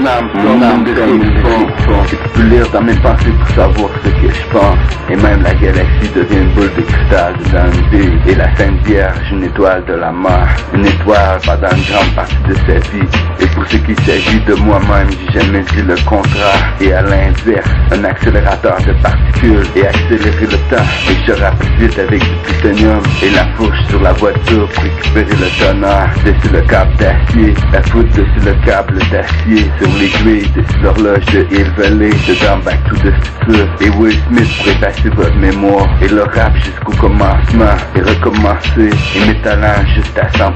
mon âme comme le fond. Et tu peux lire dans mes pensées pour savoir ce que je pense. Et même la galaxie devient une boule de cristal dedans une bille. Et la Sainte Vierge, une étoile de la mer. Une étoile pendant une grande partie de sa vie. Et pour ce qui s'agit de moi-même, j'ai jamais dit le contraire. Et à l'inverse, un accélérateur de particules. Et accélérer le temps. Et je rappe plus vite avec du plutonium. Et la fourche sur la voiture pour récupérer le tonnerre. Dessus le câble d'acier, la foudre dessus le câble d'acier. Sur l'aiguille, dessus l'horloge de Hill Valley. Dedans Back to the Future. Et Will Smith pour effacer votre mémoire. Et le rap jusqu'au commencement. Et recommencer. Et mes talents juste à 100%.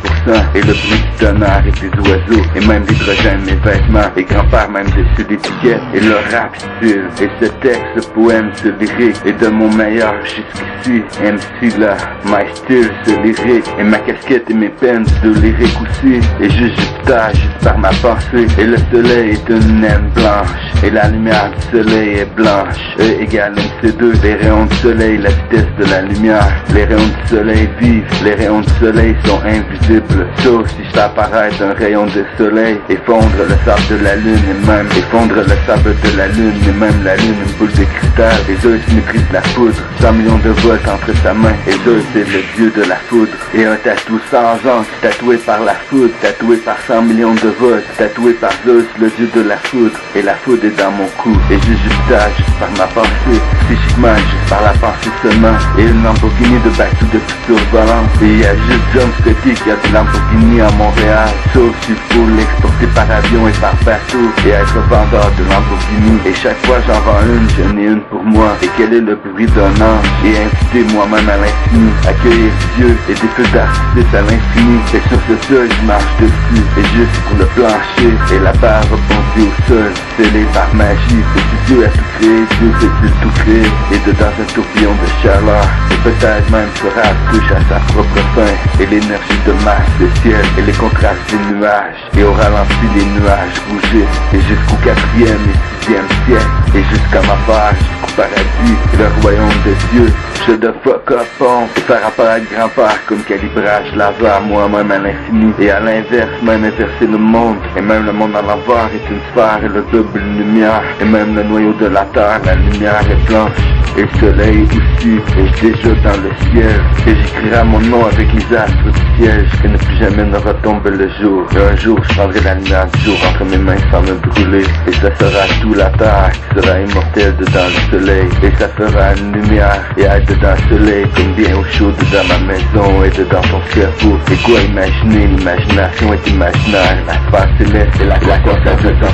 Et le bruit du tonnerre et des oiseaux. Et même l'hydrogène, mes vêtements. Et grand-père même dessus l'étiquette. Et le rap style. Et ce texte, ce poème, ce lyrique. Et de mon meilleur jusqu'ici. MC là, my style, ce lyrique. Et ma casquette et mes peines, de lyrique aussi. Et juste Jupiter, juste par ma pensée. Et le soleil est une naine blanche. Et la lumière du soleil est blanche. E égale MC2. Les rayons du soleil, la vitesse de la lumière. Les rayons du soleil vivent. Les rayons du soleil sont invisibles. Sauf si je fais apparaître un rayon de soleil. Et fondre le sable de la lune. Et même effondre le sable de la lune. Et même la lune, une boule de cristal. Et Zeus maîtrise la foudre. 100 millions de volts entre sa main. Et Zeus est le dieu de la foudre. Et un tatou sans encre, tatoué par la foudre. Tatoué par 100 millions de volts. Tatoué par Zeus, le dieu de la foudre. Et la foudre est dans mon cou. Et juste Jupiter, juste par ma pensée. Psychiquement, juste par la pensée seulement. Et une Lamborghini de Back to the Future volante. Et il y a juste John Scotty qui a des Lamborghini à Montréal. Sauf s'il faut l'exporter par avion et par bateau. Et être vendeur de Lamborghini. Et chaque fois j'en vends une, j'en ai une pour moi. Et quel est le bruit d'un ange? Et inviter moi-même à l'infini. Accueillir Dieu et des feux d'artifice à l'infini. Et sur ce sol, je marche dessus. Et juste pour le plancher. Et la barre rebondit au sol. Scellé par magie. Et si Dieu a tout créé, Dieu peut-il tout créer? Et dedans un tourbillon de chaleur. Et peut-être même ce rap touche à sa propre fin. Et l'énergie de masse des ciels. Et les contrastes des nuages. Et au ralenti les nuages rougissent. Et jusqu'au 4e et 6e siècle. Et jusqu'à ma part, jusqu'au paradis. Et le royaume de Dieu. Je de fuck up on. Et faire apparaître grand-père comme calibrage laser. Moi-même à l'infini. Et à l'inverse, même inverser le monde. Et même le monde à l'envers est une sphère. Et le double lumière. Et même le noyau de la terre, la lumière est blanche. Et le soleil aussi, et je déjà dans le ciel. Et j'écrirai mon nom avec les astres du ciel. Que ne plus jamais ne retombe le jour. Et un jour je prendrai la lumière du jour entre mes mains sans me brûler. Et ça sera tout la terre qui sera immortelle dedans le soleil. Et ça fera une lumière et être dedans le soleil. Comme bien au chaud dedans ma maison et dedans ton cerveau. Et quoi imaginer, l'imagination est imaginaire. La sphère céleste et la conscience de temps.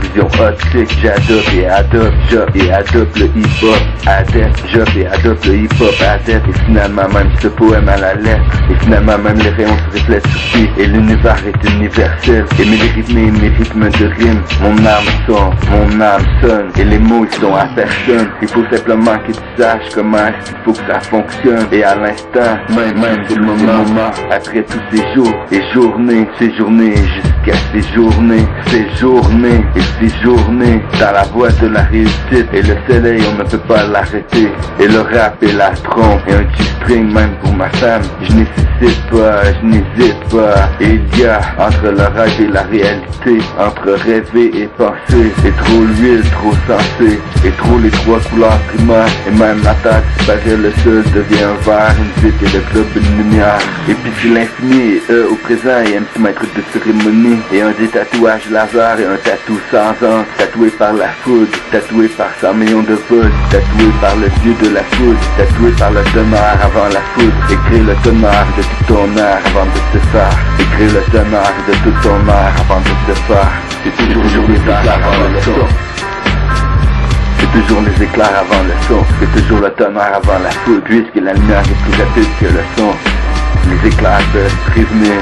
Vision optique, j'adopte et adopte le hip-hop. Adepte, j'offre et adopte le hip-hop adepte. Et finalement même ce poème à la lettre. Et finalement même les rayons se reflètent sur pied. Et l'univers est universel. Et mes rythmes de rime. Mon âme sonne. Et les mots ils sont à personne. Il faut simplement que tu saches comment est-ce qu'il faut que ça fonctionne. Et à l'instant, même c'est le moment. Après tous ces jours et journées, séjournées jusqu'à séjourner. Séjourner et séjourner dans la voie de la réussite. Et le soleil on ne peut pas l'arrêter. Et le rap et la trompe et un G-string même pour ma femme. Je n'hésite pas. Et il y a entre le rêve et la réalité, entre rêver et penser. Et trop l'huile, trop sensé. Et trop les trois couleurs primaires. Et même la terre disparaît, le sol devient un verre, une vitre et le globe une lumière. Et puis c'est l'infini et eux au présent et un petit maître de cérémonie. Et un des tatouages laser et un tatou sans encre. Tatoué par la foudre, tatoué par 100 millions de volts. Tatoué par le dieu de la foudre, tatoué par le tonnerre avant la foudre. Écris le tonnerre de tout ton air avant de se faire. Écris le tonnerre de tout ton air avant de se faire. C'est toujours les éclairs avant le son. C'est toujours les éclairs avant le son. C'est toujours le tonnerre avant la foudre. Puisque la lumière est plus rapide que le son. Les éclairs peuvent prévenir.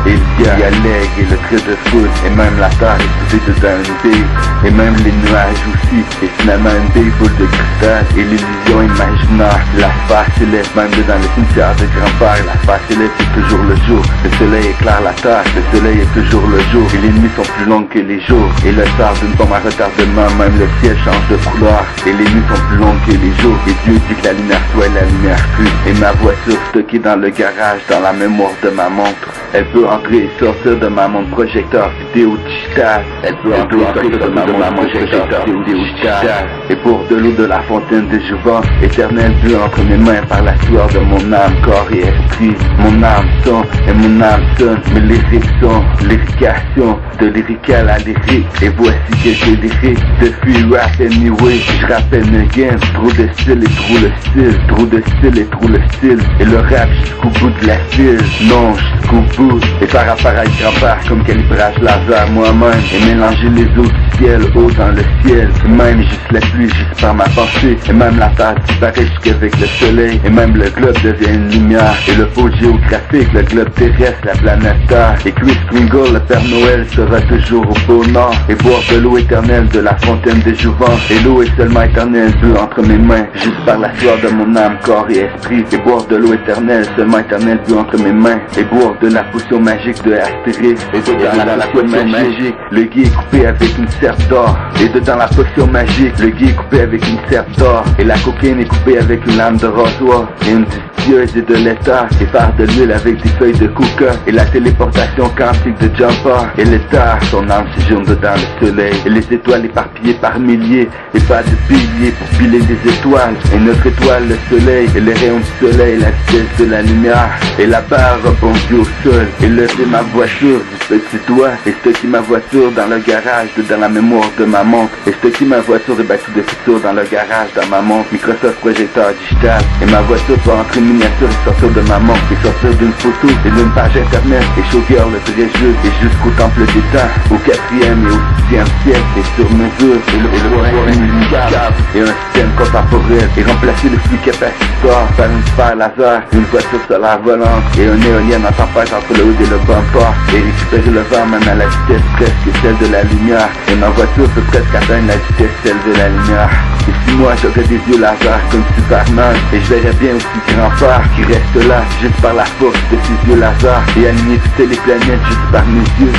Et il y a l'aigle et le trait de foudre. Et même la terre est soudée dedans une bille. Et même les nuages aussi. Et finalement une bille boule de cristal. Et l'illusion imaginaire. La sphère céleste même dedans le cimetière de grand-père. La sphère céleste est toujours le jour. Le soleil éclaire la terre. Le soleil est toujours le jour. Et les nuits sont plus longues que les jours. Et le sort d'une bombe à retardement. Même le ciel change de couleur. Et les nuits sont plus longues que les jours. Et Dieu dit que la lumière soit et la lumière fut. Et ma voiture stockée dans le garage, dans la mémoire de ma montre. Elle peut entrer et sortir de ma montre projecteur vidéo digital. Elle peut entrer et sortir de ma montre projecteur vidéo digital. Et boire de l'eau de la fontaine de Jouvin, éternel bu entre mes mains par la sueur de mon âme, corps et esprit. Mon âme son et mon âme sonne, mes lyriques sont lyrication, de lyrical à lyrique. Et voici que j'ai lyrique, depuis rap anyway, je rappelle again, trop de style et trop le style, trop de style et trop le style. Et le rap jusqu'au bout de la file, non jusqu'au bout. Et faire apparaître grand-père comme calibrage laser moi-même. Et mélanger les eaux du ciel, haut dans le ciel. Et même juste la pluie, juste par ma pensée. Et même la terre disparaît jusqu'avec le soleil. Et même le globe devient une lumière. Et le pôle géographique, le globe terrestre, la planète Terre. Et Chris Kringle, le Père Noël, sera toujours au pôle Nord. Et boire de l'eau éternelle de la fontaine de Jouvin. Et l'eau est seulement éternelle, bu entre mes mains, juste par la sueur de mon âme, corps et esprit. Et boire de l'eau éternelle, seulement éternelle, bu entre mes mains. Et boire de la potion magique de Astérix. Et dedans la potion magique, le gui est coupé avec une serpe d'or. Et dedans la potion magique, le gui est coupé avec une serpe d'or. Et la cocaïne est coupée avec une lame de rasoir. Et une distilleuse et de l'état. Et faire de l'huile avec des feuilles de coca. Et la téléportation quantique de Jumper. Et l'état, son âme séjourne dedans le soleil. Et les étoiles éparpillées par milliers. Et pas de piliers pour piler des étoiles. Et notre étoile, le soleil. Et les rayons du soleil, la vitesse de la lumière. Et la barre rebondit au sol. Et lever ma voiture du petit doigt. Et stocker ma voiture dans le garage, dans la mémoire de ma montre. Et stocker ma voiture de Back de futur dans le garage, dans ma montre. Microsoft projecteur digital. Et ma voiture peut entrer une miniature et sortir de ma montre. Et sortir d'une photo et d'une page internet. Et showgirl le vrai jeu. Et jusqu'au temple des temps. Au 4e et au 6e siècle. Et sur mesure. Et le pouvoir musical. Et un système contemporain. Et remplacer le flux capaciteur par une sphère laser. Une voiture solaire volante. Et un éolien en tempête entre le haut et le bumper. Et récupérer le vent même à la vitesse presque celle de la lumière. Et ma voiture peut presque atteindre la vitesse celle de la lumière. Et si moi j'aurais des yeux laser comme Superman. Et je verrais bien aussi grand-père qui reste là juste par la force de ses yeux laser. Et aligner toutes les planètes juste par mes yeux.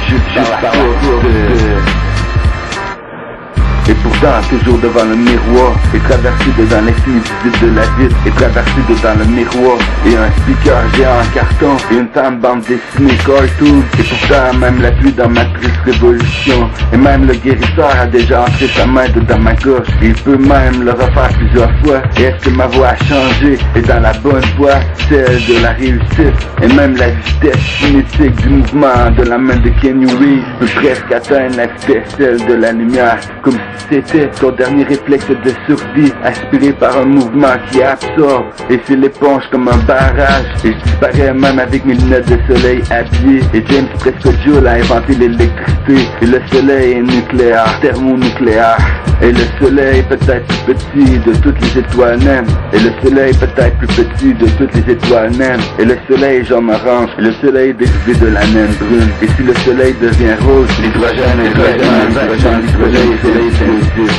Juste par la force de... Et pourtant, toujours devant le miroir. Et traversé dedans l'infini visible de la ville. Et traversé dedans le miroir. Et un speaker géant en carton. Et une femme bande dessinée cartoon. Et pourtant, même la pluie dans ma triste révolution. Et même le guérisseur a déjà entré sa main dedans ma gorge. Et il peut même le refaire plusieurs fois. Et est-ce que ma voix a changé? Et dans la bonne voie, celle de la réussite. Et même la vitesse cinétique du mouvement de la main de Kenny Reeves peut presque atteindre la vitesse celle de la lumière. Comme c'était ton dernier réflexe de survie, aspiré par un mouvement qui absorbe. Et c'est l'éponge comme un barrage. Et je disparais même avec mes lunettes de soleil habillées. Et James Prescott Joule a inventé l'électricité. Et le soleil est nucléaire, thermonucléaire. Et le soleil peut-être plus petit de toutes les étoiles naines. Et le soleil peut-être plus petit de toutes les étoiles naines. Et le soleil est jaune orange. Et le soleil est dérivé de la naine brune. Et si le soleil devient rose, l'hydrogène,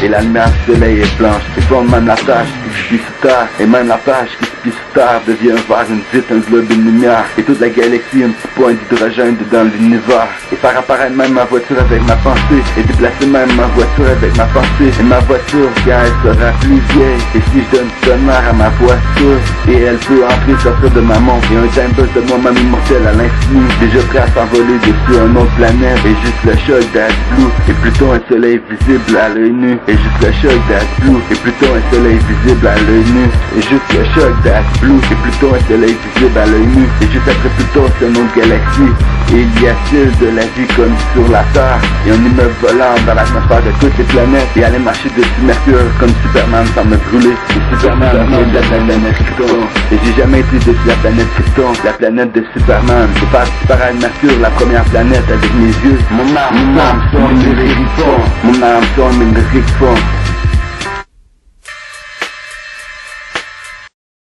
et la lumière du soleil est blanche. Et forme même la tâche qui se plie sous terre. Et même la page qui se plie sous terre devient vers une vitre, un globe, une lumière. Et toute la galaxie, un petit point d'hydrogène dans l'univers. Et faire apparaître même ma voiture avec ma pensée. Et déplacer même ma voiture avec ma pensée. Et ma voiture, quand elle sera plus vieille. Et si je donne du tonnerre à ma voiture, et elle peut entrer, sortir de ma montre. Et un time bus de moi-même immortel à l'infini. Déjà prêt à s'envoler dessus un autre planète. Et juste le choc d'Asblue. Et plutôt un soleil visible à l'œil nu. Et juste le choc d'Asblue. Et plutôt un soleil visible à l'œil nu. Et juste le choc d'Asblue. Et plutôt un soleil visible à l'œil nu. Et juste après plutôt c'est une autre galaxie. Et il y a-t-il de la vie comme sur la Terre? Et un immeuble volant dans l'atmosphère de toutes les planètes. Et aller marcher dessus Mercure comme Superman sans me brûler. Et Superman est de la planète Krypton. Et j'ai jamais été dessus la planète Krypton, la planète de Superman. Et faire disparaître Mercure, la première planète avec mes yeux. Mon âme sonne, mes lyriques font. Mon âme sonne, mes lyriques font.